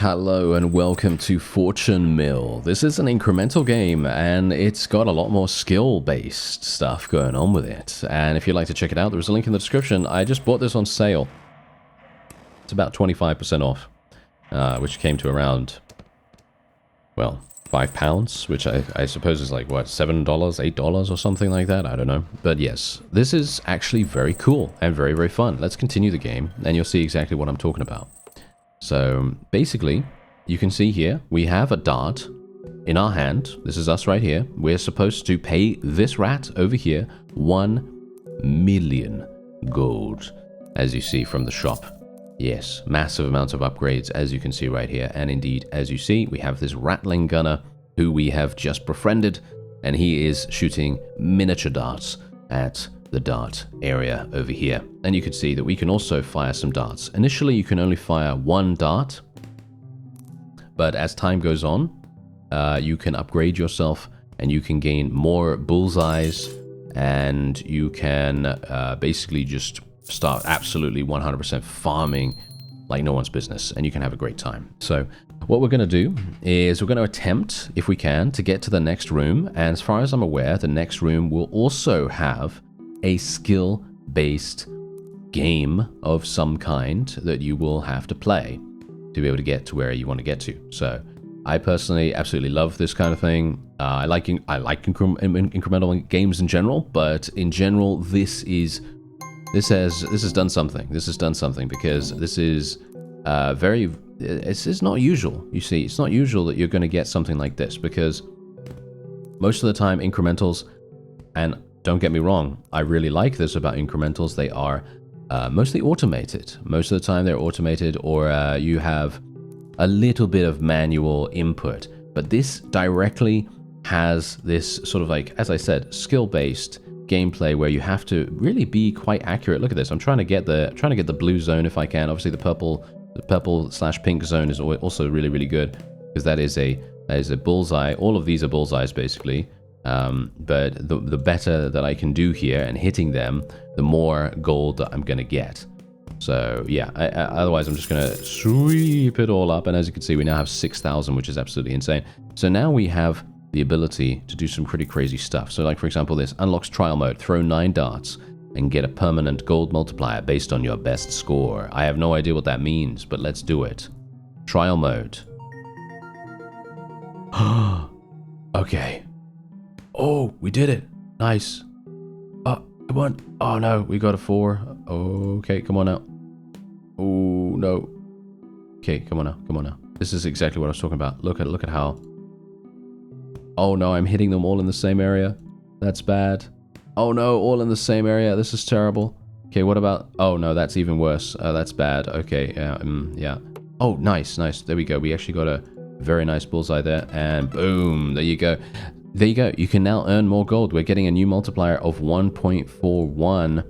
Hello and welcome to Fortune Mill. This is an incremental game and it's got a lot more skill-based stuff going on with it. And if you'd like to check it out, there's a link in the description. I just bought this on sale. It's about 25% off, which came to around, well, £5, which I suppose is like, what, $7, $8 or something like that? I don't know. But yes, this is actually very cool and very, very fun. Let's continue the game and you'll see exactly what I'm talking about. So basically, you can see here, we have a dart in our hand. This is us right here. We're supposed to pay this rat over here 1 million gold, as you see from the shop. Yes, massive amounts of upgrades, as you can see right here. And indeed, as you see, we have this rattling gunner who we have just befriended, and he is shooting miniature darts at the dart area over here. And you can see that we can also fire some darts. Initially, you can only fire one dart, but as time goes on, you can upgrade yourself and you can gain more bullseyes, and you can basically just start absolutely 100% farming like no one's business, and you can have a great time. So what we're going to do is we're going to attempt, if we can, to get to the next room. And as far as I'm aware, the next room will also have a skill-based game of some kind that you will have to play to be able to get to where you want to get to. So I personally absolutely love this kind of thing. I like incremental games in general, but in general, this has done something. This has done something because this is it's not usual. You see, it's not usual that you're going to get something like this, because most of the time incrementals, and don't get me wrong, I really like this about incrementals, they are mostly automated. Most of the time they're automated, or you have a little bit of manual input. But this directly has this sort of, like, as I said, skill-based gameplay where you have to really be quite accurate. Look at this. I'm trying to get the blue zone if I can. Obviously the purple/pink zone is also really, really good, because that is a bullseye. All of these are bullseyes basically. But the better that I can do here and hitting them, the more gold that I'm going to get. So yeah, otherwise I'm just going to sweep it all up. And as you can see, we now have 6,000, which is absolutely insane. So now we have the ability to do some pretty crazy stuff. So like, for example, this unlocks trial mode. Throw 9 darts and get a permanent gold multiplier based on your best score. I have no idea what that means, but let's do it. Trial mode. Okay. Oh, we did it. Nice. Oh, come on. Oh, no. We got a 4. Okay, come on now. Oh, no. Okay, come on now. Come on now. This is exactly what I was talking about. Look at how... Oh, no. I'm hitting them all in the same area. That's bad. Oh, no. All in the same area. This is terrible. Okay, what about... Oh, no. That's even worse. That's bad. Okay, yeah. Oh, nice, nice. There we go. We actually got a very nice bullseye there. And boom. There you go. There you go. You can now earn more gold. We're getting a new multiplier of 1.41.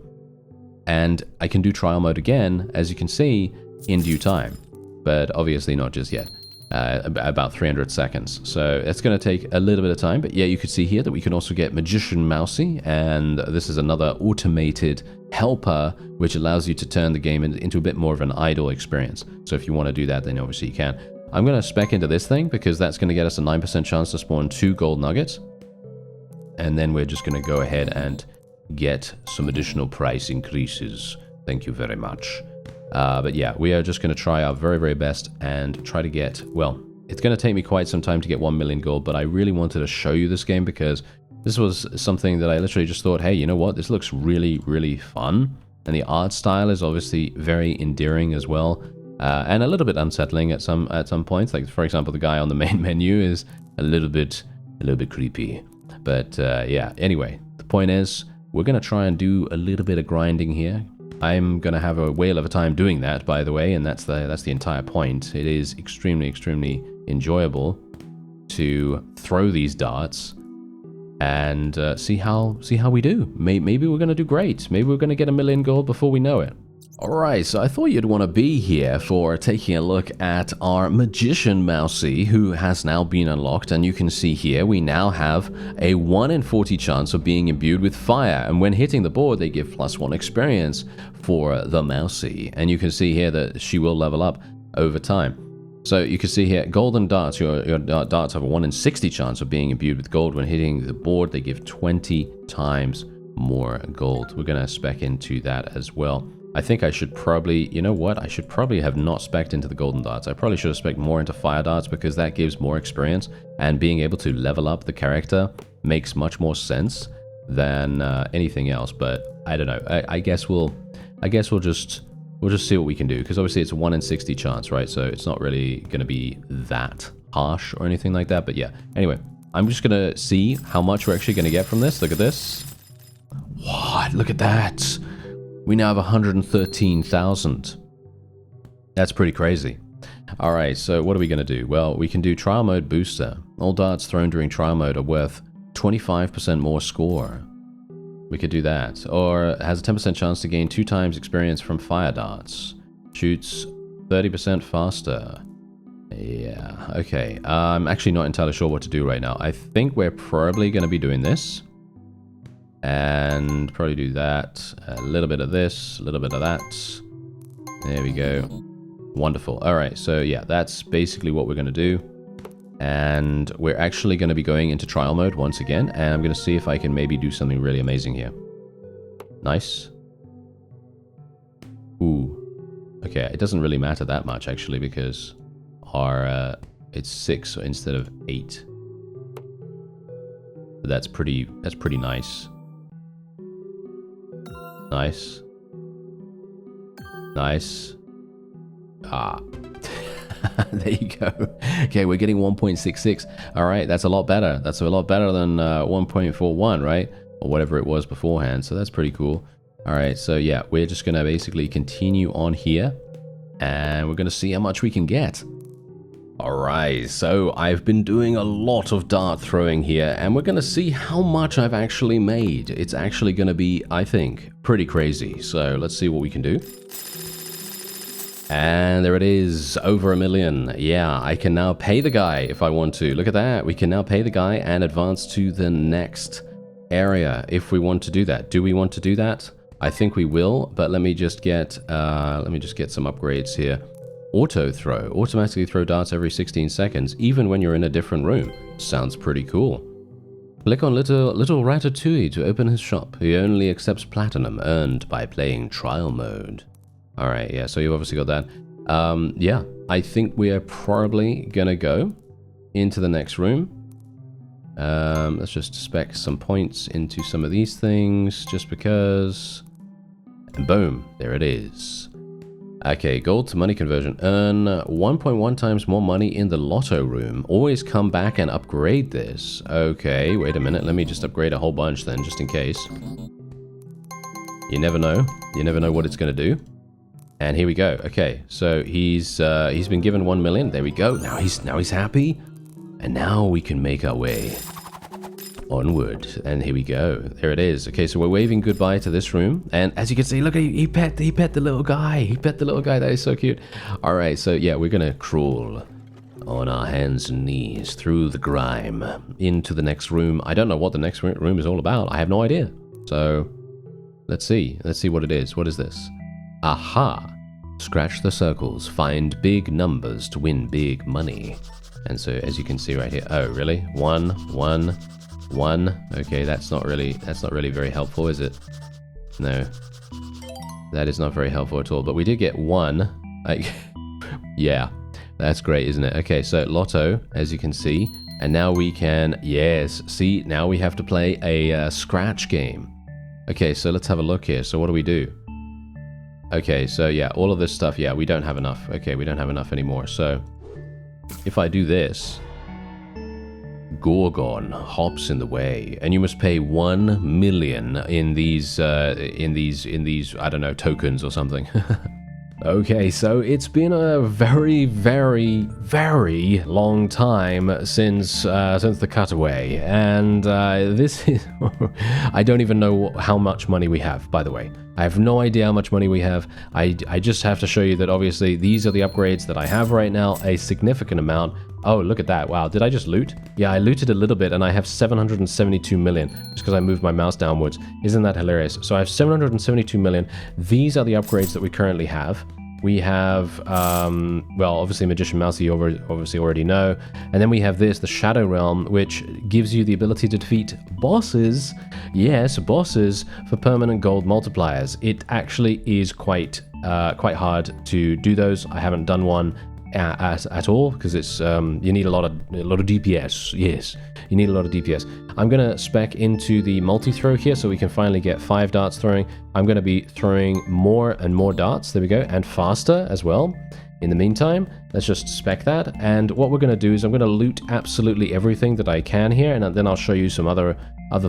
And I can do trial mode again, as you can see, in due time. But obviously not just yet. About 300 seconds. So it's going to take a little bit of time. But yeah, you can see here that we can also get Magician Mousy. And this is another automated helper, which allows you to turn the game into a bit more of an idle experience. So if you want to do that, then obviously you can. I'm going to spec into this thing because that's going to get us a 9% chance to spawn 2 gold nuggets. And then we're just going to go ahead and get some additional price increases. Thank you very much. But yeah, we are just going to try our very, very best and try to get, well, it's going to take me quite some time to get 1 million gold, but I really wanted to show you this game because this was something that I literally just thought, hey, you know what? This looks really, really fun. And the art style is obviously very endearing as well. And a little bit unsettling at some points. Like, for example, the guy on the main menu is a little bit creepy. But yeah, anyway, the point is, we're going to try and do a little bit of grinding here. I'm going to have a whale of a time doing that, by the way, and that's the entire point. It is extremely, extremely enjoyable to throw these darts and see how we do. Maybe we're going to do great. Maybe we're going to get 1 million gold before we know it. Alright, so I thought you'd want to be here for taking a look at our Magician Mousy, who has now been unlocked, and you can see here we now have a 1 in 40 chance of being imbued with fire, and when hitting the board they give +1 experience for the Mousy, and you can see here that she will level up over time. So you can see here, golden darts. Your darts have a 1 in 60 chance of being imbued with gold. When hitting the board, they give 20 times more gold. We're going to spec into that as well. I think I should probably, you know what? I should probably have not spec'd into the golden darts. I probably should have spec'd more into fire darts because that gives more experience, and being able to level up the character makes much more sense than anything else. But I don't know. I guess we'll just see what we can do, because obviously it's a 1 in 60 chance, right? So it's not really going to be that harsh or anything like that. But yeah, anyway, I'm just going to see how much we're actually going to get from this. Look at this. What? Look at that. We now have 113,000. That's pretty crazy. All right, so what are we going to do? Well, we can do trial mode booster. All darts thrown during trial mode are worth 25% more score. We could do that. Or has a 10% chance to gain 2 times experience from fire darts. Shoots 30% faster. Yeah, okay. I'm actually not entirely sure what to do right now. I think we're probably going to be doing this. And probably do that. A little bit of this, a little bit of that. There we go. Wonderful. All right, so yeah, that's basically what we're going to do. And we're actually going to be going into trial mode once again. And I'm going to see if I can maybe do something really amazing here. Nice. Ooh. Okay, it doesn't really matter that much, actually, because our it's 6 instead of 8. But that's pretty nice. Nice. Nice. Ah. There you go. Okay, we're getting 1.66. All right, that's a lot better. That's a lot better than 1.41, right? Or whatever it was beforehand. So that's pretty cool. All right, so yeah, we're just going to basically continue on here. And we're going to see how much we can get. Alright, so I've been doing a lot of dart throwing here, and we're going to see how much I've actually made. It's actually going to be, I think, pretty crazy. So let's see what we can do. And there it is, over 1 million. Yeah, I can now pay the guy if I want to. Look at that, we can now pay the guy and advance to the next area if we want to do that. Do we want to do that? I think we will, but let me just get some upgrades here. Auto throw. Automatically throw darts every 16 seconds, even when you're in a different room. Sounds pretty cool. Click on little Ratatouille to open his shop. He only accepts platinum earned by playing trial mode. Alright, yeah, so you've obviously got that. Yeah, I think we're probably gonna go into the next room. Let's just spec some points into some of these things, just because. And boom, there it is. Okay, gold to money conversion. Earn 1.1 times more money in the Lotto room. Always come back and upgrade this. Okay, wait a minute. Let me just upgrade a whole bunch then, just in case. You never know. You never know what it's going to do. And here we go. Okay, so he's been given 1 million. There we go. Now he's happy. And now we can make our way onward. And here we go. There it is. Okay, so we're waving goodbye to this room. And as you can see, look, he pet the little guy. He pet the little guy. That is so cute. All right, so yeah, we're going to crawl on our hands and knees through the grime into the next room. I don't know what the next room is all about. I have no idea. So let's see. Let's see what it is. What is this? Aha. Scratch the circles. Find big numbers to win big money. And so as you can see right here. Oh, really? 1, 1. 1. Okay, that's not really very helpful, is it? No. That is not very helpful at all. But we did get 1. Like, yeah, that's great, isn't it? Okay, so Lotto, as you can see. And now we can, yes, see, now we have to play a scratch game. Okay, so let's have a look here. So what do we do? Okay, so yeah, all of this stuff, yeah, we don't have enough. Okay, we don't have enough anymore. So if I do this, Gorgon hops in the way, and you must pay 1 million in these I don't know, tokens or something. Okay, so it's been a very, very, very long time since the cutaway, and this is I don't even know how much money we have, by the way. I have no idea how much money we have. I just have to show you that obviously these are the upgrades that I have right now, a significant amount. Oh, look at that. Wow, did I just loot? Yeah, I looted a little bit and I have 772 million just because I moved my mouse downwards. Isn't that hilarious? So I have 772 million. These are the upgrades that we currently have. We have, well, obviously Magician Mouse, you obviously already know. And then we have this, the Shadow Realm, which gives you the ability to defeat bosses. Yes, bosses for permanent gold multipliers. It actually is quite hard to do those. I haven't done one at all because it's you need a lot of DPS. Yes, you need a lot of DPS. I'm gonna spec into the multi-throw here so we can finally get 5 darts throwing. I'm gonna be throwing more and more darts, there we go, and faster as well. In the meantime, let's just spec that, and what we're gonna do is I'm gonna loot absolutely everything that I can here, and then I'll show you some other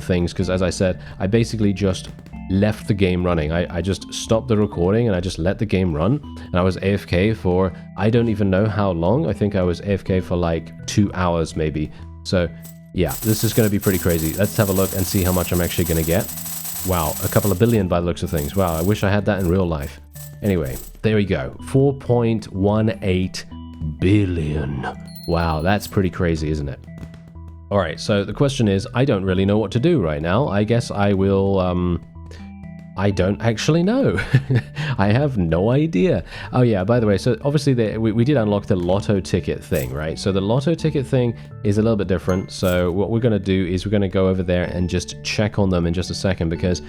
things, because as I said, I basically just left the game running. I just stopped the recording and I just let the game run, and I was AFK for I don't even know how long. I think I was AFK for like 2 hours maybe. So yeah, this is going to be pretty crazy. Let's have a look and see how much I'm actually going to get. Wow, a couple of billion by the looks of things. Wow, I wish I had that in real life. Anyway, there we go. 4.18 billion. Wow, that's pretty crazy, isn't it? All right, so the question is, I don't really know what to do right now. I guess I will, I don't actually know. I have no idea. Oh yeah, by the way, so obviously we did unlock the Lotto ticket thing, right? So the Lotto ticket thing is a little bit different. So what we're going to do is we're going to go over there and just check on them in just a second, because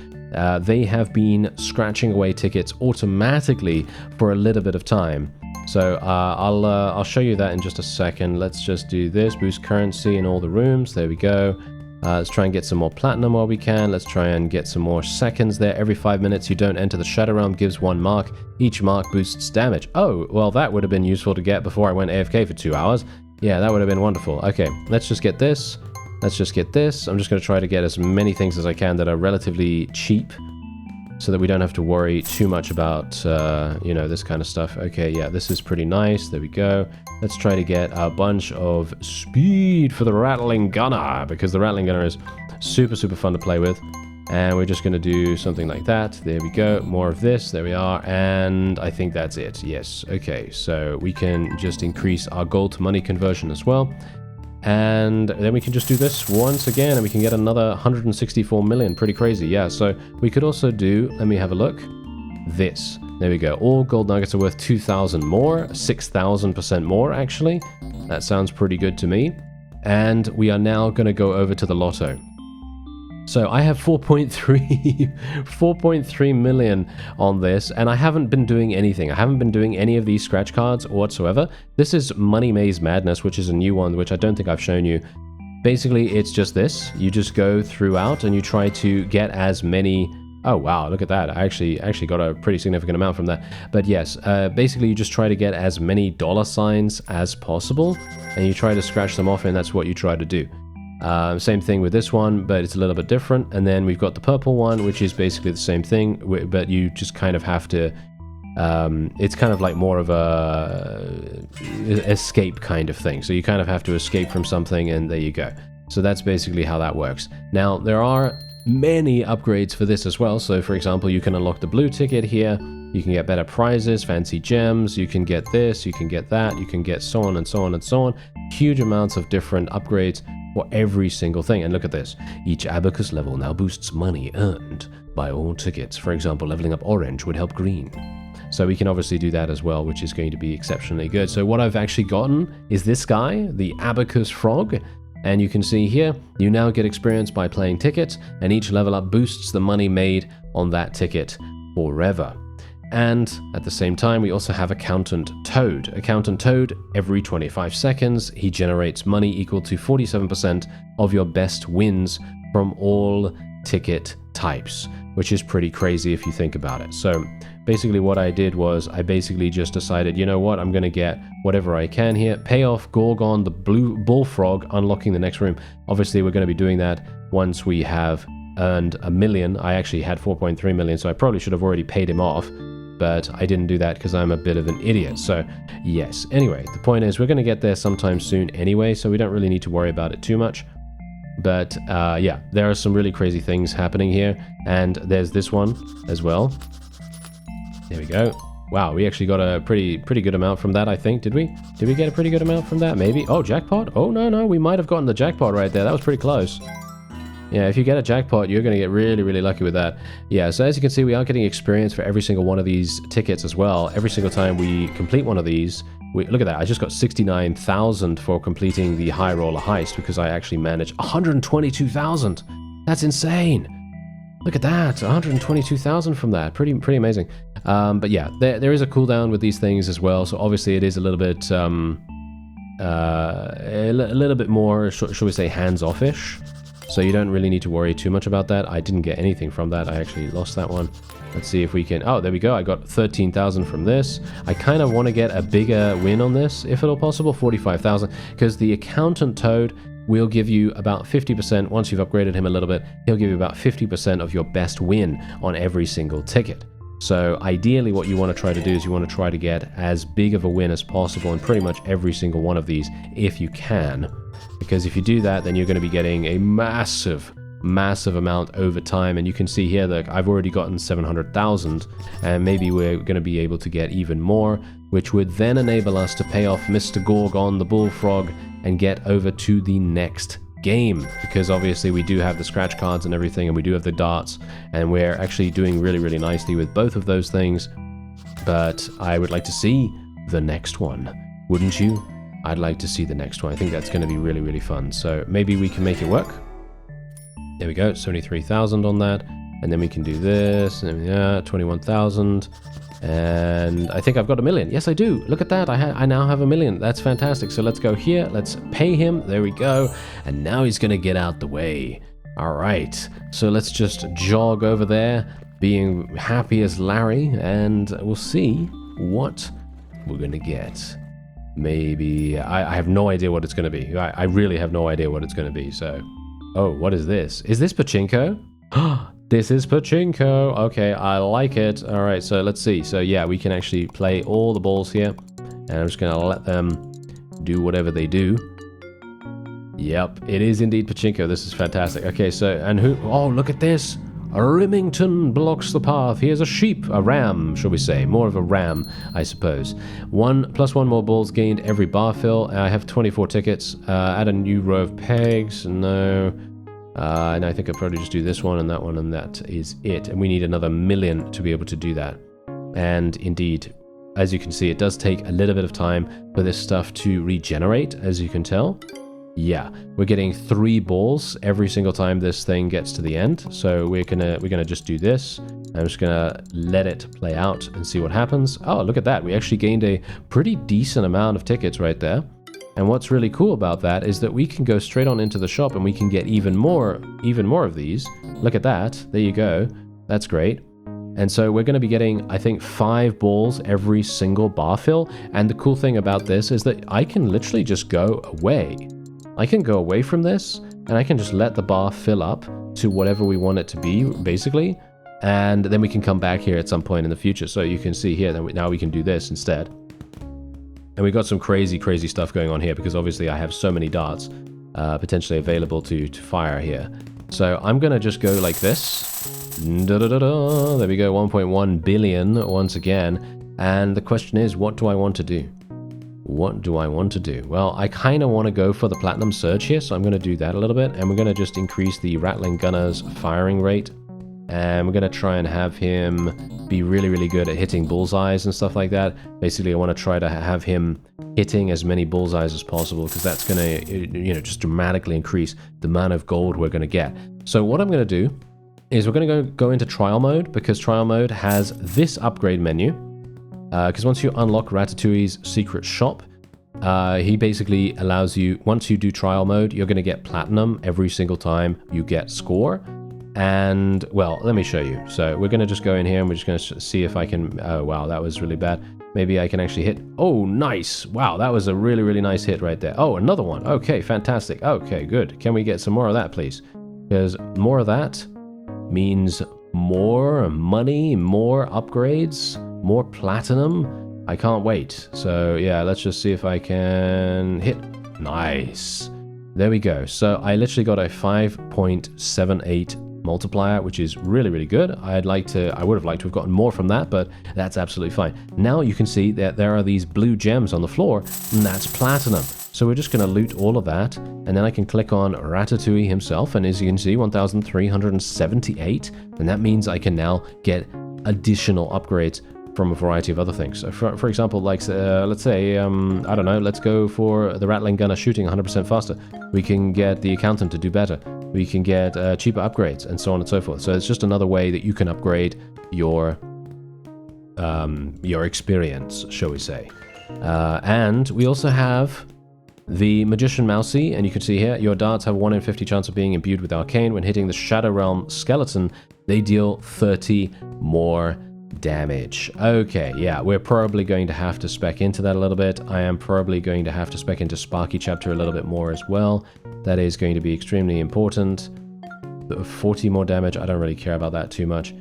they have been scratching away tickets automatically for a little bit of time. So I'll show you that in just a second. Let's just do this, boost currency in all the rooms. There we go. Let's try and get some more platinum while we can. Let's try and get some more seconds there. Every 5 minutes you don't enter the Shadow Realm gives 1 mark. Each mark boosts damage. Oh, well that would have been useful to get before I went AFK for 2 hours. Yeah, that would have been wonderful. Okay, let's just get this. Let's just get this. I'm just going to try to get as many things as I can that are relatively cheap, so that we don't have to worry too much about, you know, this kind of stuff. Okay, yeah, this is pretty nice. There we go. Let's try to get a bunch of speed for the Rattling Gunner, because the Rattling Gunner is super, super fun to play with. And we're just going to do something like that. There we go. More of this. There we are. And I think that's it. Yes. Okay, so we can just increase our gold to money conversion as well. And then we can just do this once again, and we can get another 164 million. Pretty crazy, yeah. So we could also do, let me have a look, this. There we go. All gold nuggets are worth 2,000 more, 6,000% more, actually. That sounds pretty good to me. And we are now going to go over to the Lotto. So I have 4.3 million on this, and I haven't been doing anything. I haven't been doing any of these scratch cards whatsoever. This is Money Maze Madness, which is a new one, which I don't think I've shown you. Basically, it's just this. You just go throughout and you try to get as many... Oh, wow, look at that. I actually got a pretty significant amount from that. But yes, basically you just try to get as many dollar signs as possible, and you try to scratch them off, and that's what you try to do. Same thing with this one, but it's a little bit different. And then we've got the purple one, which is basically the same thing, but you just kind of have to... it's kind of like more of a escape kind of thing. So you kind of have to escape from something, and there you go. So that's basically how that works. Now, there are many upgrades for this as well. So for example, you can unlock the blue ticket here. You can get better prizes, fancy gems. You can get this, you can get that, you can get so on and so on and so on. Huge amounts of different upgrades for every single thing. And look at this. Each abacus level now boosts money earned by all tickets. For example, leveling up orange would help green. So we can obviously do that as well, which is going to be exceptionally good. So what I've actually gotten is this guy, the abacus frog. And you can see here, you now get experience by playing tickets, and each level up boosts the money made on that ticket forever. And at the same time, we also have Accountant Toad. Accountant Toad, every 25 seconds, he generates money equal to 47% of your best wins from all ticket types, which is pretty crazy if you think about it. So basically what I did was I basically just decided, you know what, I'm going to get whatever I can here. Pay off Gorgon, the blue bullfrog, unlocking the next room. Obviously, we're going to be doing that once we have earned 1 million. I actually had 4.3 million, so I probably should have already paid him off, but I didn't do that because I'm a bit of an idiot. So yes, anyway, the point is we're going to get there sometime soon anyway, so we don't really need to worry about it too much. But yeah, there are some really crazy things happening here, and there's this one as well. There we go. Wow, we actually got a pretty good amount from that, I think. Did we? Did we get a pretty good amount from that? Maybe. Oh, jackpot? Oh, no, we might have gotten the jackpot right there. That was pretty close. Yeah, if you get a jackpot, you're going to get really, really lucky with that. Yeah, so as you can see, we are getting experience for every single one of these tickets as well. Every single time we complete one of these, look at that, I just got 69,000 for completing the high roller heist because I actually managed 122,000. That's insane. Look at that, 122,000 from that. Pretty amazing. But yeah, there is a cooldown with these things as well. So obviously it is a little bit, more, shall we say, hands-off-ish. So you don't really need to worry too much about that. I didn't get anything from that. I actually lost that one. Let's see if we can... Oh, there we go. I got 13,000 from this. I kind of want to get a bigger win on this, if at all possible, 45,000, because the accountant toad will give you about 50%. Once you've upgraded him a little bit, he'll give you about 50% of your best win on every single ticket. So ideally what you want to try to do is you want to try to get as big of a win as possible in pretty much every single one of these if you can. Because if you do that, then you're going to be getting a massive amount over time. And you can see here that I've already gotten 700,000, and maybe we're going to be able to get even more, which would then enable us to pay off Mr. Gorgon the Bullfrog and get over to the next game, because obviously we do have the scratch cards and everything, and we do have the darts, and we're actually doing really nicely with both of those things. But I would like to see the next one, wouldn't you? I'd like to see the next one. I think that's going to be really fun. So maybe we can make it work. There we go, 73,000 on that, and then we can do this, and yeah, 21,000. And I think I've got 1 million. Yes, I do. Look at that. I now have 1 million. That's fantastic. So let's go here. Let's pay him. There we go. And now he's going to get out the way. All right. So let's just jog over there, being happy as Larry, and we'll see what we're going to get. Maybe... I have no idea what it's going to be. I really have no idea what it's going to be. So... Oh, what is this? Is this Pachinko? This is Pachinko. Okay, I like it. All right, so let's see. So yeah, we can actually play all the balls here. And I'm just going to let them do whatever they do. Yep, it is indeed Pachinko. This is fantastic. Okay, so, and who... Oh, look at this. A Remington blocks the path. Here's a sheep. A ram, shall we say. More of a ram, I suppose. 1+1 more balls gained every bar fill. I have 24 tickets. Add a new row of pegs. No. And I think I'll probably just do this one, and that is it. And we need another 1 million to be able to do that. And indeed, as you can see, it does take a little bit of time for this stuff to regenerate, as you can tell. Yeah, we're getting 3 balls every single time this thing gets to the end. So we're gonna just do this. I'm just gonna let it play out and see what happens. Oh, look at that. We actually gained a pretty decent amount of tickets right there. And what's really cool about that is that we can go straight on into the shop and we can get even more of these. Look at that. There you go. That's great. And so we're going to be getting, I think, 5 balls every single bar fill. And the cool thing about this is that I can literally just go away. I can go away from this, and I can just let the bar fill up to whatever we want it to be, basically. And then we can come back here at some point in the future. So you can see here that now we can do this instead. And we've got some crazy stuff going on here, because obviously I have so many darts potentially available to fire here. So I'm going to just go like this. There we go, 1.1 billion once again. And the question is, what do I want to do? What do I want to do? Well, I kind of want to go for the Platinum Surge here, so I'm going to do that a little bit. And we're going to just increase the Rattling Gunner's firing rate. And we're going to try and have him be really good at hitting bullseyes and stuff like that. Basically, I want to try to have him hitting as many bullseyes as possible, because that's going to, just dramatically increase the amount of gold we're going to get. So what I'm going to do is we're going to go into trial mode, because trial mode has this upgrade menu. Because once you unlock Ratatouille's secret shop, he basically allows you, once you do trial mode, you're going to get platinum every single time you get score. And, well, let me show you. So we're going to just go in here and we're just going to see if I can... Oh, wow, that was really bad. Maybe I can actually hit... Oh, nice. Wow, that was a really nice hit right there. Oh, another one. Okay, fantastic. Okay, good. Can we get some more of that, please? Because more of that means more money, more upgrades, more platinum. I can't wait. So, yeah, let's just see if I can hit. Nice. There we go. So I literally got a 5.78 multiplier, which is really good. I would have liked to have gotten more from that, but that's absolutely fine. Now you can see that there are these blue gems on the floor, and that's platinum. So we're just going to loot all of that, and then I can click on Ratatouille himself, and as you can see, 1,378, and that means I can now get additional upgrades from a variety of other things. So for example, like let's say, I don't know, let's go for the Rattling Gunner shooting 100% faster. We can get the Accountant to do better. We can get cheaper upgrades, and so on and so forth. So it's just another way that you can upgrade your experience, shall we say. And we also have the Magician Mousey, and you can see here, your darts have a 1 in 50 chance of being imbued with Arcane. When hitting the Shadow Realm skeleton, they deal 30 more damage. Okay, yeah, we're probably going to have to spec into that a little bit. I am probably going to have to spec into Sparky Chapter a little bit more as well. That is going to be extremely important. 40 more damage, I don't really care about that too much.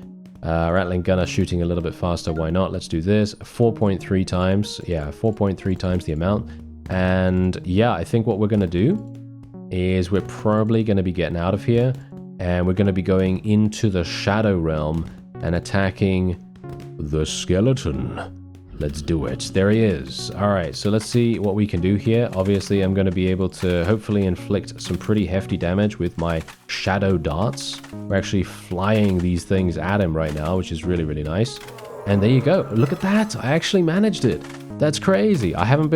Rattling Gunner shooting a little bit faster, why not? Let's do this. 4.3 times, yeah, 4.3 times the amount. And yeah, I think what we're going to do is we're probably going to be getting out of here, and we're going to be going into the Shadow Realm and attacking the skeleton. Let's do it. There he is. All right, so let's see what we can do here. Obviously, I'm going to be able to hopefully inflict some pretty hefty damage with my shadow darts. We're actually flying these things at him right now, which is really, really nice. And there you go. Look at that. I actually managed it. That's crazy. I haven't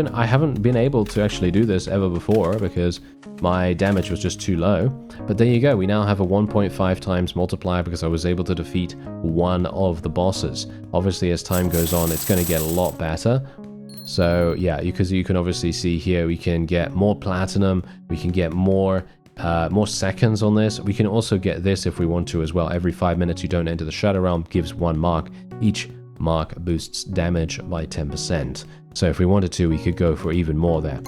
been able to actually do this ever before because my damage was just too low. But there you go. We now have a 1.5 times multiplier because I was able to defeat one of the bosses. Obviously, as time goes on, it's going to get a lot better. So yeah, because you can obviously see here, we can get more platinum. We can get more seconds on this. We can also get this if we want to as well. Every 5 minutes you don't enter the Shadow Realm gives 1 mark. Each mark boosts damage by 10%. So if we wanted to, we could go for even more there.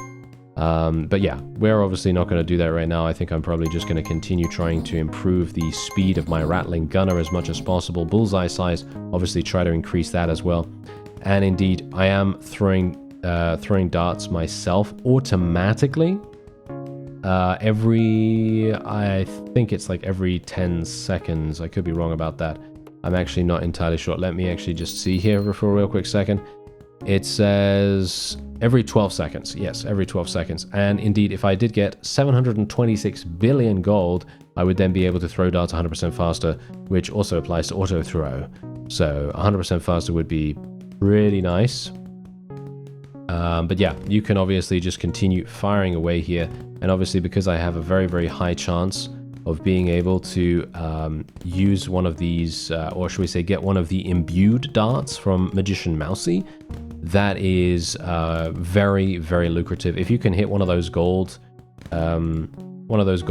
But yeah, we're obviously not going to do that right now. I think I'm probably just going to continue trying to improve the speed of my Rattling Gunner as much as possible. Bullseye size, obviously try to increase that as well. And indeed, I am throwing darts myself automatically. I think it's like every 10 seconds. I could be wrong about that. I'm actually not entirely sure. Let me actually just see here for a real quick second. It says every 12 seconds. Yes, every 12 seconds. And indeed, if I did get 726 billion gold, I would then be able to throw darts 100% faster, which also applies to auto throw. So 100% faster would be really nice. But yeah, you can obviously just continue firing away here. And obviously, because I have a very, very high chance of being able to use one of these, or should we say, get one of the imbued darts from Magician Mousey, that is very, very lucrative. If you can hit one of those gold darts, one of those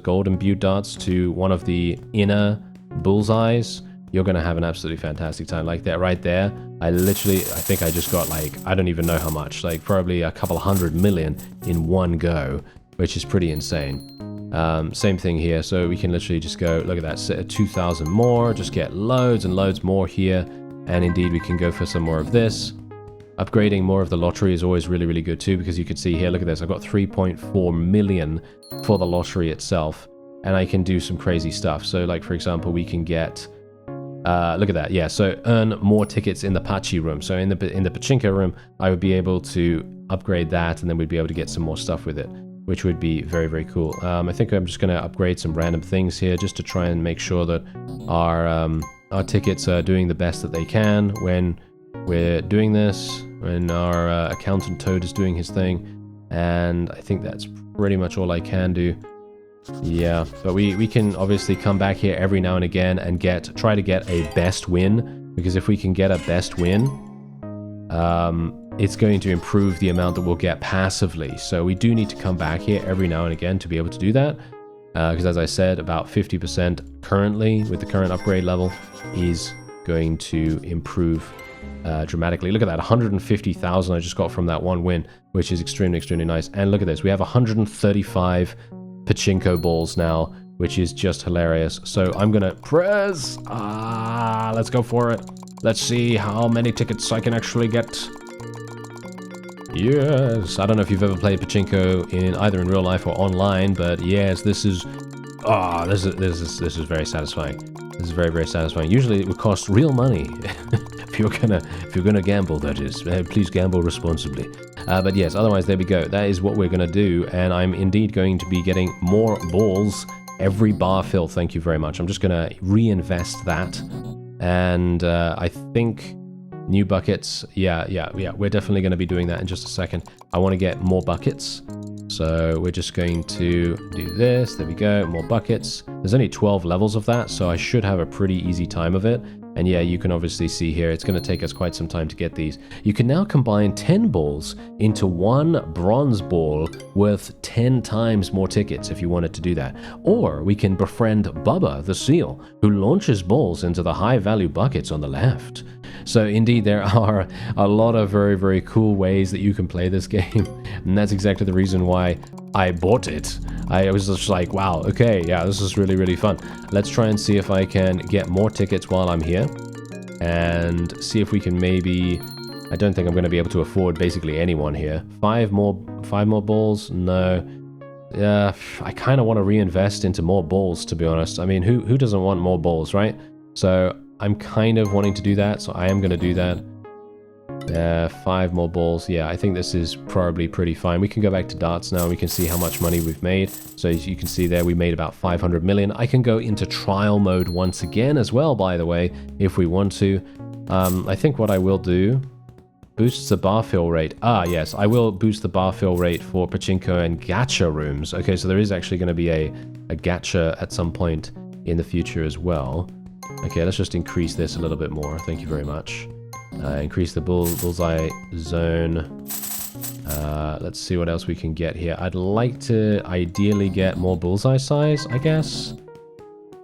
gold imbued darts to one of the inner bullseyes, you're going to have an absolutely fantastic time. Like that right there, I think I just got like, I don't even know how much, like probably a couple 100 million in one go, which is pretty insane. Same thing here, so we can literally just go, look at that, set 2,000 more, just get loads and loads more here, and indeed we can go for some more of this. Upgrading more of the lottery is always really, really good too, because you can see here, look at this, I've got 3.4 million for the lottery itself, and I can do some crazy stuff. So like, for example, we can get, look at that, yeah, so earn more tickets in the Pachi room. So in the Pachinko room, I would be able to upgrade that, and then we'd be able to get some more stuff with it, which would be very, very cool. I think I'm just going to upgrade some random things here just to try and make sure that our tickets are doing the best that they can when we're doing this, when our accountant Toad is doing his thing. And I think that's pretty much all I can do. Yeah, but we can obviously come back here every now and again and try to get a best win, because if we can get a best win, it's going to improve the amount that we'll get passively. So we do need to come back here every now and again to be able to do that. Because as I said, about 50% currently with the current upgrade level is going to improve dramatically. Look at that, 150,000 I just got from that one win, which is extremely, extremely nice. And look at this, we have 135 Pachinko balls now, which is just hilarious. So I'm gonna press, let's go for it. Let's see how many tickets I can actually get. Yes, I don't know if you've ever played Pachinko either in real life or online, but yes, this is very satisfying. This is very, very satisfying. Usually it would cost real money if you're gonna gamble, that is. Please gamble responsibly. But yes, otherwise, there we go. That is what we're going to do. And I'm indeed going to be getting more balls every bar fill. Thank you very much. I'm just going to reinvest that. And I think new buckets. Yeah. We're definitely going to be doing that in just a second. I want to get more buckets. So we're just going to do this. There we go. More buckets. There's only 12 levels of that, so I should have a pretty easy time of it. And yeah, you can obviously see here, it's going to take us quite some time to get these. You can now combine 10 balls into one bronze ball worth 10 times more tickets if you wanted to do that. Or we can befriend Bubba the Seal, who launches balls into the high-value buckets on the left. So indeed, there are a lot of very, very cool ways that you can play this game. And that's exactly the reason why I bought it. I was just like, wow, okay, yeah, this is really, really fun. Let's try and see if I can get more tickets while I'm here. And see if we can maybe... I don't think I'm going to be able to afford basically anyone here. Five more balls? No. Yeah, I kind of want to reinvest into more balls, to be honest. I mean, who doesn't want more balls, right? So I'm kind of wanting to do that, so I am going to do that. 5 more balls. Yeah, I think this is probably pretty fine. We can go back to darts now and we can see how much money we've made. So as you can see there, we made about 500 million. I can go into trial mode once again as well, by the way, if we want to. I think what I will do, boosts the bar fill rate. Ah, yes, I will boost the bar fill rate for Pachinko and gacha rooms. Okay, so there is actually going to be a gacha at some point in the future as well. Okay, let's just increase this a little bit more. Thank you very much. Increase the bullseye zone. Let's see what else we can get here. I'd like to ideally get more bullseye size, I guess.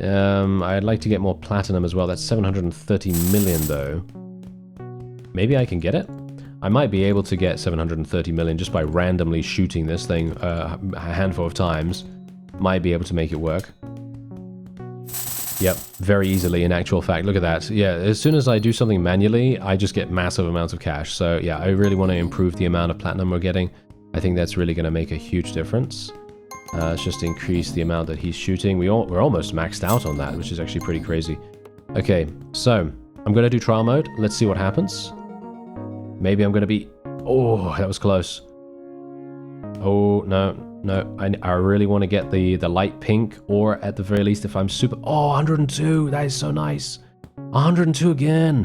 I'd like to get more platinum as well. That's 730 million though. Maybe I can get it? I might be able to get 730 million just by randomly shooting this thing a handful of times. Might be able to make it work. Yep, very easily in actual fact. Look at that. Yeah, as soon as I do something manually, I just get massive amounts of cash. So yeah, I really want to improve the amount of platinum we're getting. I think that's really going to make a huge difference. Let's just increase the amount that he's shooting. We're almost maxed out on that, which is actually pretty crazy. Okay, so I'm going to do trial mode. Let's see what happens. Maybe I'm going to be... Oh, that was close. Oh, no. No, I really want to get the light pink, or at the very least, if I'm super... Oh, 102! That is so nice! 102 again!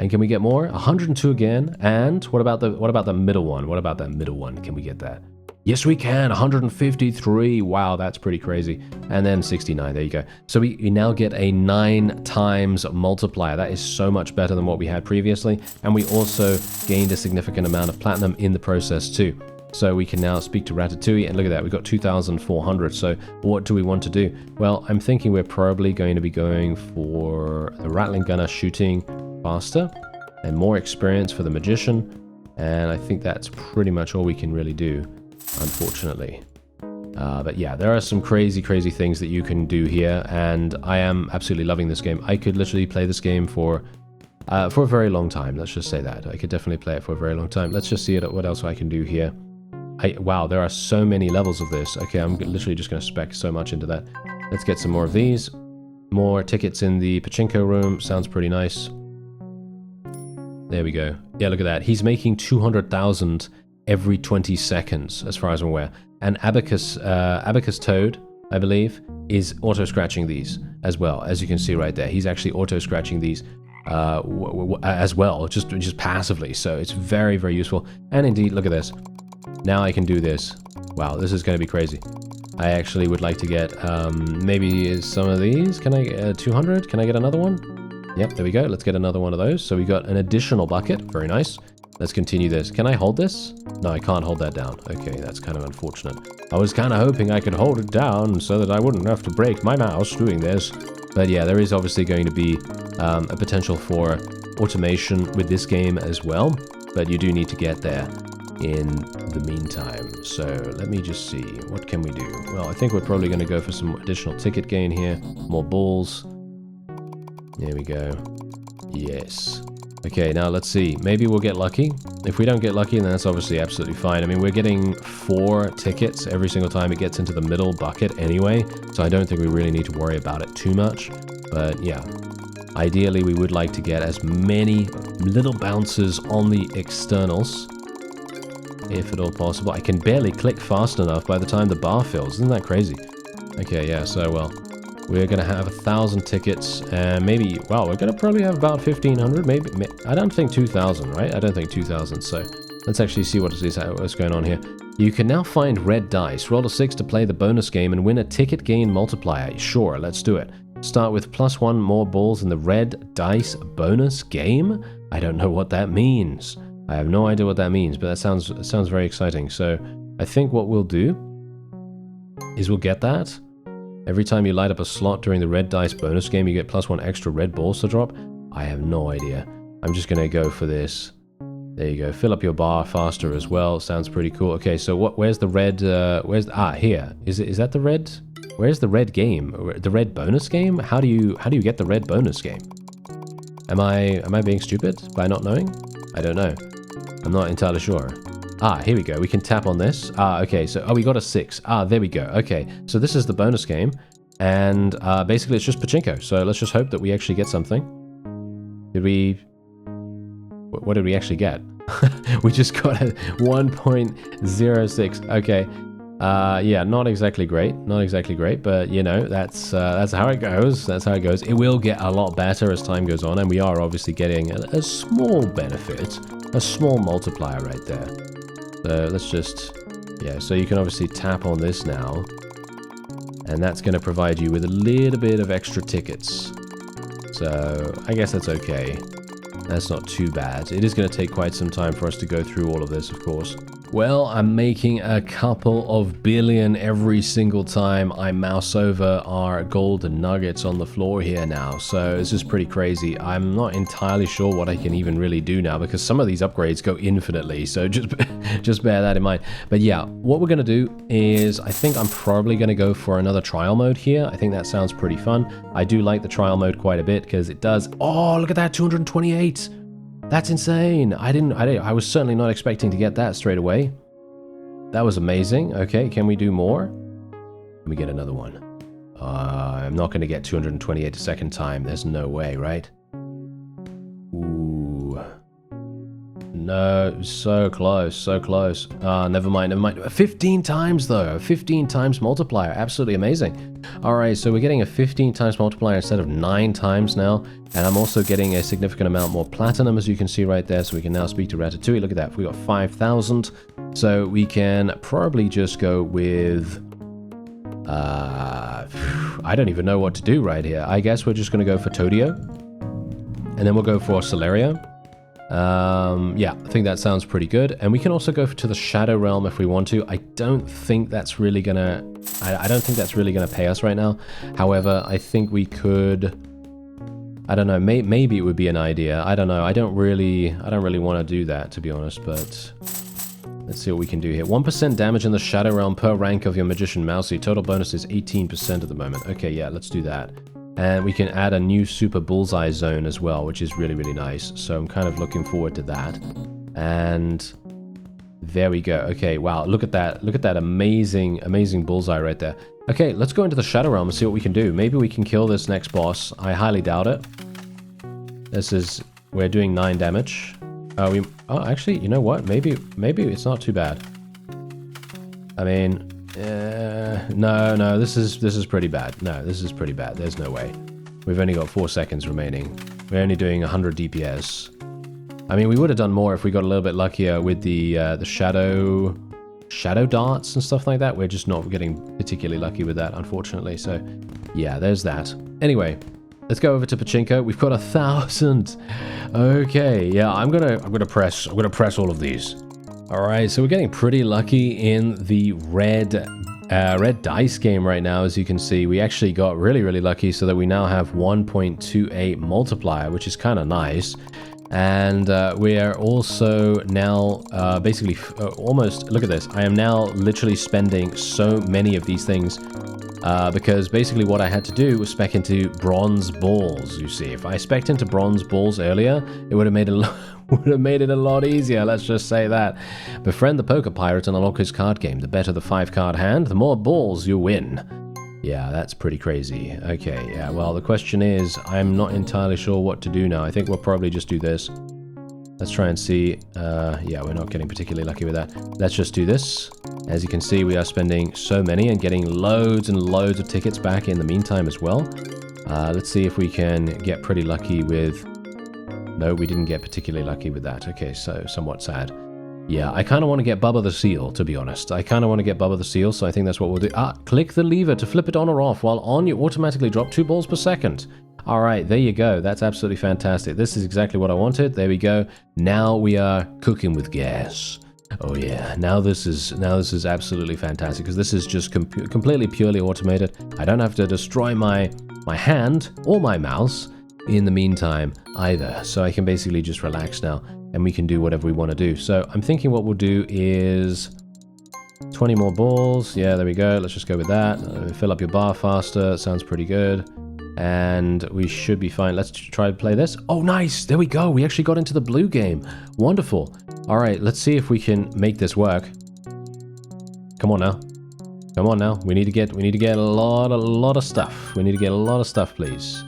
And can we get more? 102 again. And what about the middle one? What about that middle one? Can we get that? Yes, we can! 153! Wow, that's pretty crazy. And then 69, there you go. So we now get a 9 times multiplier. That is so much better than what we had previously. And we also gained a significant amount of platinum in the process too. So we can now speak to Ratatouille, and look at that, we've got 2,400. So what do we want to do? Well, I'm thinking we're probably going to be going for the Rattling Gunner shooting faster and more experience for the Magician. And I think that's pretty much all we can really do, unfortunately. But yeah, there are some crazy, crazy things that you can do here, and I am absolutely loving this game. I could literally play this game for a very long time. Let's just say that. I could definitely play it for a very long time. Let's just see what else I can do here. Wow, there are so many levels of this. Okay, I'm literally just going to spec so much into that. Let's get some more of these. More tickets in the Pachinko room. Sounds pretty nice. There we go. Yeah, look at that. He's making 200,000 every 20 seconds, as far as I'm aware. And Abacus Toad, I believe, is auto-scratching these as well. As you can see right there, he's actually auto-scratching these as well, just passively. So it's very, very useful. And indeed, look at this. Now I can do this. Wow, this is going to be crazy. I actually would like to get maybe some of these. Can I get 200? Can I get another one? Yep, there we go. Let's get another one of those. So we got an additional bucket. Very nice. Let's continue this. Can I hold this? No, I can't hold that down. Okay, that's kind of unfortunate. I was kind of hoping I could hold it down so that I wouldn't have to break my mouse doing this. But yeah, there is obviously going to be a potential for automation with this game as well. But you do need to get there in the meantime. So let me just see, what can we do? Well, I think we're probably going to go for some additional ticket gain here. More balls. There we go. Yes. Okay, now let's see. Maybe we'll get lucky. If we don't get lucky, then that's obviously absolutely fine. I mean, we're getting 4 tickets every single time it gets into the middle bucket anyway, so I don't think we really need to worry about it too much. But yeah, ideally we would like to get as many little bounces on the externals if at all possible. I can barely click fast enough by the time the bar fills. Isn't that crazy? Okay, yeah, so, well, we're going to have 1,000 tickets, and maybe, well, we're going to probably have about 1,500, maybe. I don't think 2,000, right? I don't think 2,000, so let's actually see what's going on here. You can now find red dice. Roll a 6 to play the bonus game and win a ticket gain multiplier. Sure, let's do it. Start with +1 more balls in the red dice bonus game? I don't know what that means. I have no idea what that means, but that sounds very exciting. So I think what we'll do is we'll get that. Every time you light up a slot during the red dice bonus game, you get +1 extra red balls to drop. I have no idea. I'm just going to go for this. There you go. Fill up your bar faster as well. Sounds pretty cool. Okay, so where's the red, here. Is that the red? Where's the red game? The red bonus game? How do you get the red bonus game? Am I being stupid by not knowing? I don't know. I'm not entirely sure. Here we go. We can tap on this. Okay, so, we got a 6. There we go. Okay, so this is the bonus game, and basically it's just Pachinko, so let's just hope that we actually get something. Did we... What did we actually get? We just got a 1.06. Okay. Yeah, not exactly great. Not exactly great, but, you know, that's how it goes. That's how it goes. It will get a lot better as time goes on, and we are obviously getting a small benefit. A small multiplier right there. So let's just... Yeah, so you can obviously tap on this now. And that's going to provide you with a little bit of extra tickets. So I guess that's okay. That's not too bad. It is going to take quite some time for us to go through all of this, of course. Well, I'm making a couple of billion every single time I mouse over our golden nuggets on the floor here now. So this is pretty crazy. I'm not entirely sure what I can even really do now, because some of these upgrades go infinitely. So just bear that in mind. But yeah, what we're going to do is I think I'm probably going to go for another trial mode here. I think that sounds pretty fun. I do like the trial mode quite a bit because it does... Oh, look at that, 228! That's insane. I was certainly not expecting to get that straight away. That was amazing. Okay, can we do more? Let me get another one. I'm not going to get 228 a second time. There's no way, right? Ooh. No, so close, so close. Never mind, never mind. 15 times though, 15 times multiplier. Absolutely amazing. All right, so we're getting a 15 times multiplier instead of 9 times now. And I'm also getting a significant amount more platinum, as you can see right there. So we can now speak to Ratatouille. Look at that, we got 5,000. So we can probably just go with... I don't even know what to do right here. I guess we're just going to go for Todio. And then we'll go for Celerio. Yeah, I think that sounds pretty good. And we can also go to the Shadow Realm if we want to. I don't think that's really gonna... I don't think that's really gonna pay us right now. However, I think we could... I don't know, maybe it would be an idea. I don't know. I don't really want to do that, to be honest, but... Let's see what we can do here. 1% damage in the Shadow Realm per rank of your Magician Mousey. Total bonus is 18% at the moment. Okay, yeah, let's do that. And we can add a new super bullseye zone as well, which is really, really nice. So I'm kind of looking forward to that. And there we go. Okay, wow, look at that. Look at that amazing, amazing bullseye right there. Okay, let's go into the Shadow Realm and see what we can do. Maybe we can kill this next boss. I highly doubt it. We're doing 9 damage. Oh, actually, you know what? Maybe it's not too bad. I mean... no, this is pretty bad. No, this is pretty bad. There's no way. We've only got 4 seconds remaining. We're only doing 100 DPS. I mean, we would have done more if we got a little bit luckier with the shadow darts and stuff like that. We're just not getting particularly lucky with that, unfortunately. So, yeah, there's that. Anyway, let's go over to Pachinko. We've got 1,000. Okay, yeah, I'm gonna press all of these. Alright, so we're getting pretty lucky in the red dice game right now. As you can see, we actually got really, really lucky so that we now have 1.28 multiplier, which is kind of nice. And we are also now basically almost, look at this, I am now literally spending so many of these things because basically what I had to do was spec into bronze balls, you see. If I spec'd into bronze balls earlier, it would have made it a lot easier, let's just say that. Befriend the Poker Pirate and unlock his card game. The better the 5-card hand, the more balls you win. Yeah, that's pretty crazy. Okay, yeah, well, the question is, I'm not entirely sure what to do now. I think we'll probably just do this. Let's try and see. Yeah, we're not getting particularly lucky with that. Let's just do this. As you can see, we are spending so many and getting loads and loads of tickets back in the meantime as well. Let's see if we can get pretty lucky with... No, we didn't get particularly lucky with that. Okay, so somewhat sad. Yeah, I kind of want to get Bubba the Seal, to be honest. I kind of want to get Bubba the Seal, so I think that's what we'll do. Click the lever to flip it on or off. While on, you automatically drop 2 balls per second. All right, there you go. That's absolutely fantastic. This is exactly what I wanted. There we go. Now we are cooking with gas. Oh yeah, now this is absolutely fantastic because this is just completely purely automated. I don't have to destroy my hand or my mouse in the meantime either. So I can basically just relax now and we can do whatever we want to do. So I'm thinking what we'll do is 20 more balls. Yeah, there we go. Let's just go with that. Fill up your bar faster. Sounds pretty good. And we should be fine. Let's try to play this. Oh, nice. There we go. We actually got into the blue game. Wonderful. All right, let's see if we can make this work. Come on now. Come on now. We need to get a lot of stuff. We need to get a lot of stuff, please.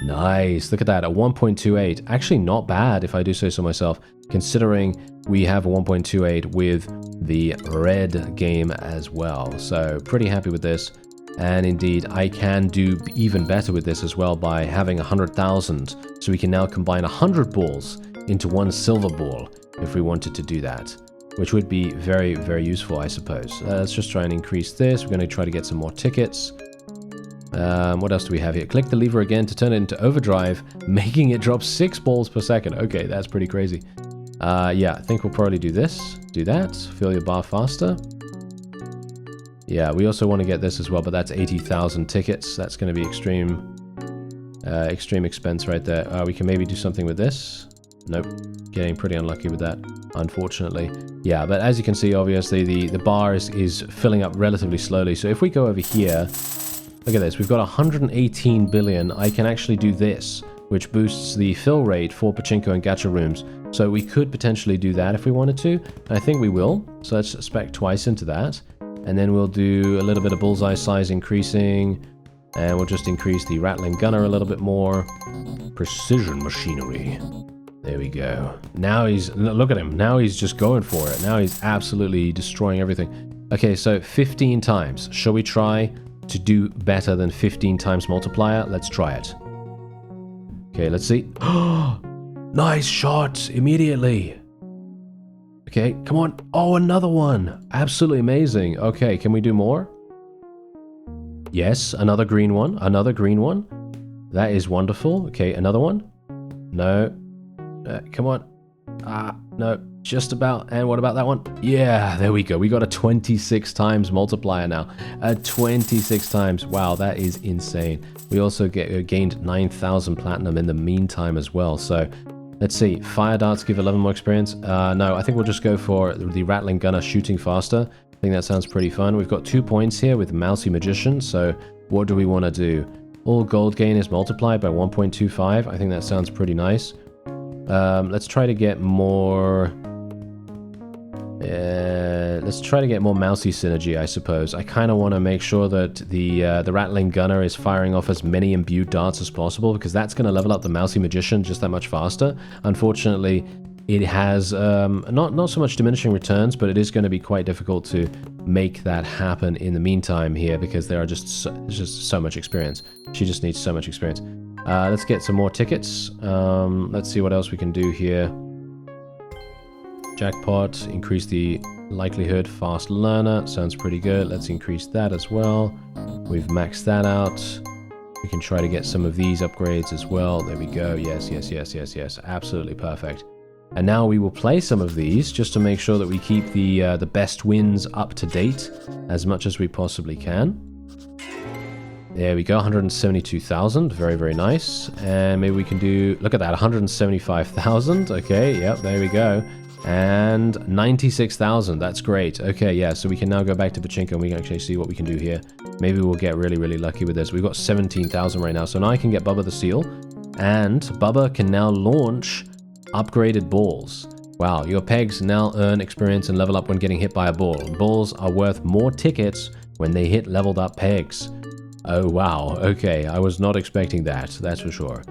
Nice. Look at that. A 1.28. Actually, not bad if I do say so myself, considering we have a 1.28 with the red game as well. So pretty happy with this. And indeed, I can do even better with this as well by having 100,000. So we can now combine 100 balls into one silver ball if we wanted to do that, which would be very, very useful, I suppose. Let's just try and increase this. We're going to try to get some more tickets. What else do we have here? Click the lever again to turn it into overdrive, making it drop 6 balls per second. Okay, that's pretty crazy. Yeah, I think we'll probably do this. Do that. Fill your bar faster. Yeah, we also want to get this as well, but that's 80,000 tickets. That's going to be extreme expense right there. We can maybe do something with this. Nope, getting pretty unlucky with that, unfortunately. Yeah, but as you can see, obviously, the bar is filling up relatively slowly. So if we go over here, look at this. We've got 118 billion. I can actually do this, which boosts the fill rate for Pachinko and Gacha rooms. So we could potentially do that if we wanted to. I think we will. So let's spec twice into that. And then we'll do a little bit of bullseye size increasing. And we'll just increase the rattling gunner a little bit more. Precision machinery. There we go. Now he's... Look at him. Now he's just going for it. Now he's absolutely destroying everything. Okay, so 15 times. Shall we try to do better than 15 times multiplier? Let's try it. Okay, let's see. Nice shot immediately. Okay, come on. Oh, another one. Absolutely amazing. Okay, can we do more? Yes, another green one. Another green one. That is wonderful. Okay, another one. No. Come on. No. Just about. And what about that one? Yeah, there we go. We got a 26 times multiplier now. 26 times. Wow, that is insane. We also gained 9,000 platinum in the meantime as well. So let's see. Fire darts give 11 more experience. No, I think we'll just go for the rattling gunner shooting faster. I think that sounds pretty fun. We've got 2 points here with Mousy Magician. So what do we want to do? All gold gain is multiplied by 1.25. I think that sounds pretty nice. Let's try to get more... let's try to get more mousy synergy, I suppose. I kind of want to make sure that the rattling gunner is firing off as many imbued darts as possible, because that's going to level up the mousy magician just that much faster. Unfortunately, it has not so much diminishing returns, but it is going to be quite difficult to make that happen in the meantime here, because there are just so much experience. She just needs so much experience. Let's get some more tickets. Let's see what else we can do here. Jackpot, increase the likelihood, fast learner, sounds pretty good. Let's increase that as well. We've maxed that out. We can try to get some of these upgrades as well. There we go. Yes, yes, yes, yes, yes. Absolutely perfect. And now we will play some of these just to make sure that we keep the best wins up to date as much as we possibly can. There we go, 172,000. Very, very nice. And maybe we can do, look at that, 175,000. Okay, yep, there we go. And 96,000. That's great. Okay, yeah, so we can now go back to Pachinko and we can actually see what we can do here. Maybe we'll get really, really lucky with this. We've got 17,000 right now. So now I can get Bubba the Seal. And Bubba can now launch upgraded balls. Wow, your pegs now earn experience and level up when getting hit by a ball. Balls are worth more tickets when they hit leveled up pegs. Oh, wow. Okay, I was not expecting that. That's for sure.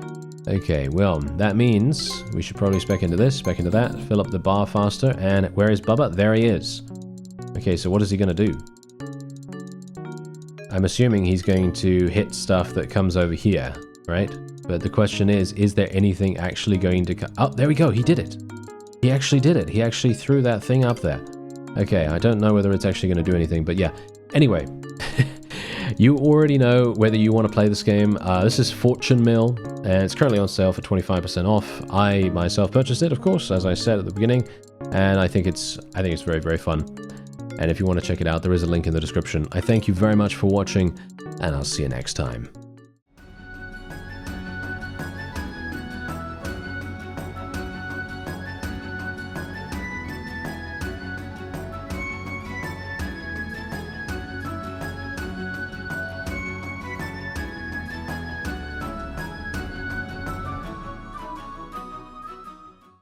Okay, well, that means we should probably spec into this, spec into that, fill up the bar faster, and where is Bubba? There he is. Okay, so what is he going to do? I'm assuming he's going to hit stuff that comes over here, right? But the question is there anything actually going to... Oh, there we go, he did it! He actually did it. He actually threw that thing up there. Okay, I don't know whether it's actually going to do anything, but yeah. Anyway, you already know whether you want to play this game. This is Fortune Mill, and it's currently on sale for 25% off. I myself purchased it, of course, as I said at the beginning, and I think it's very, very fun. And if you want to check it out, there is a link in the description. I thank you very much for watching, and I'll see you next time.